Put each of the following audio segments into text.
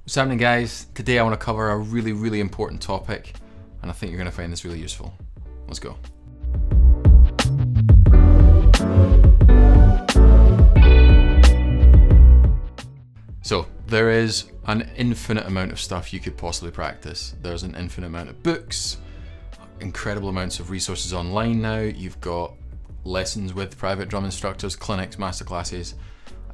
What's happening, guys? Today I want to cover a really important topic, and I think you're going to find this really useful. Let's go. So there is an infinite amount of stuff you could possibly practice. There's an infinite amount of books, incredible amounts of resources online now. You've got lessons with private drum instructors, clinics, masterclasses,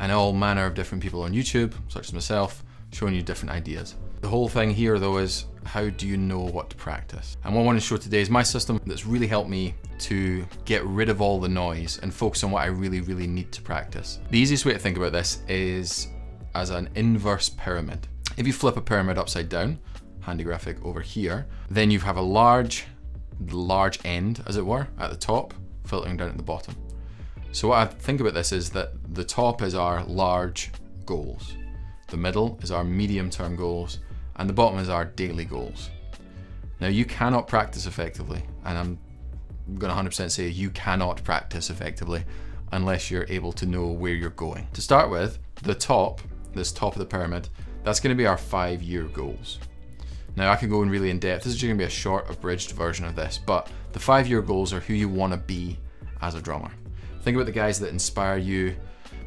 and all manner of different people on YouTube, such as myself, showing you different ideas. The whole thing here though is, how do you know what to practice? And what I want to show today is my system that's really helped me to get rid of all the noise and focus on what I really need to practice. The easiest way to think about this is as an inverse pyramid. If you flip a pyramid upside down, handy graphic over here, then you have a large end, as it were, at the top, filtering down at the bottom. So what I think about this is that the top is our large goals, the middle is our medium-term goals, and the bottom is our daily goals. Now you cannot practice effectively, and I'm gonna 100% say you cannot practice effectively unless you're able to know where you're going. To start with, the top, this top of the pyramid, that's gonna be our 5-year goals. Now I can go in really in depth. This is just gonna be a short, abridged version of this, but the 5-year goals are who you wanna be as a drummer. Think about the guys that inspire you,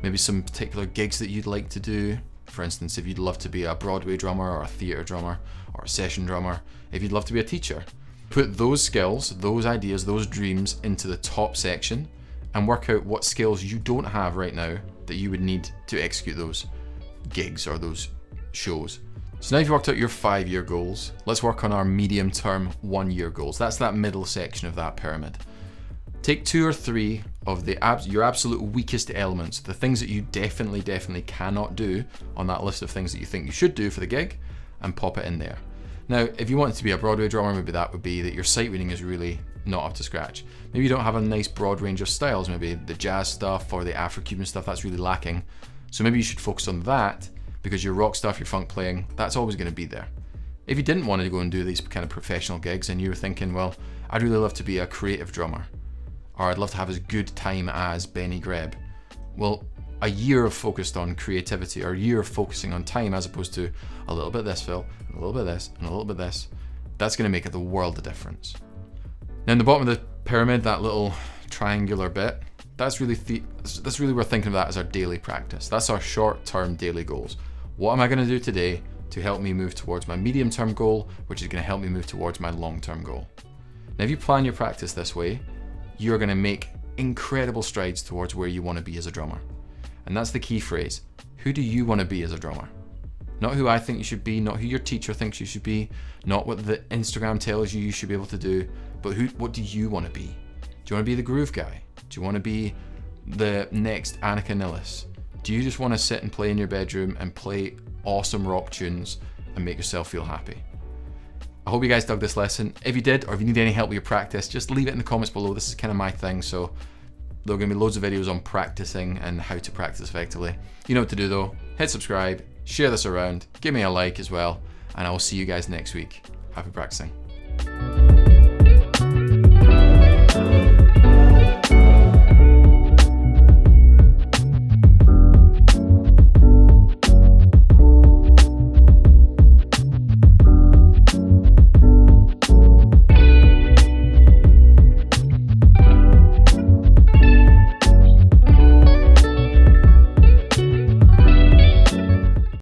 maybe some particular gigs that you'd like to do. For instance, if you'd love to be a Broadway drummer or a theatre drummer or a session drummer, if you'd love to be a teacher. Put those skills, those ideas, those dreams into the top section and work out what skills you don't have right now that you would need to execute those gigs or those shows. So now you've worked out your 5-year goals, let's work on our medium-term 1-year goals. That's that middle section of that pyramid. Take 2 or 3 of your absolute weakest elements, the things that you definitely cannot do on that list of things that you think you should do for the gig, and pop it in there. Now, if you want to be a Broadway drummer, maybe that would be that your sight reading is really not up to scratch. Maybe you don't have a nice broad range of styles, maybe the jazz stuff or the Afro-Cuban stuff, that's really lacking. So maybe you should focus on that, because your rock stuff, your funk playing, that's always going to be there. If you didn't want to go and do these kind of professional gigs and you were thinking, well, I'd really love to be a creative drummer, or I'd love to have as good time as Benny Greb. Well, a year of focused on creativity, or a year of focusing on time, as opposed to a little bit of this, Phil, and a little bit of this, and a little bit of this, that's gonna make it the world of difference. Now in the bottom of the pyramid, that little triangular bit, that's really we're thinking of that as our daily practice. That's our short-term daily goals. What am I gonna do today to help me move towards my medium-term goal, which is gonna help me move towards my long-term goal? Now if you plan your practice this way, you're gonna make incredible strides towards where you wanna be as a drummer. And that's the key phrase. Who do you wanna be as a drummer? Not who I think you should be, not who your teacher thinks you should be, not what the Instagram tells you should be able to do, but what do you wanna be? Do you wanna be the groove guy? Do you wanna be the next Annika Nilles? Do you just wanna sit and play in your bedroom and play awesome rock tunes and make yourself feel happy? I hope you guys dug this lesson. If you did, or if you need any help with your practice, just leave it in the comments below. This is kind of my thing, so there are gonna be loads of videos on practicing and how to practice effectively. You know what to do though. Hit subscribe, share this around, give me a like as well, and I will see you guys next week. Happy practicing.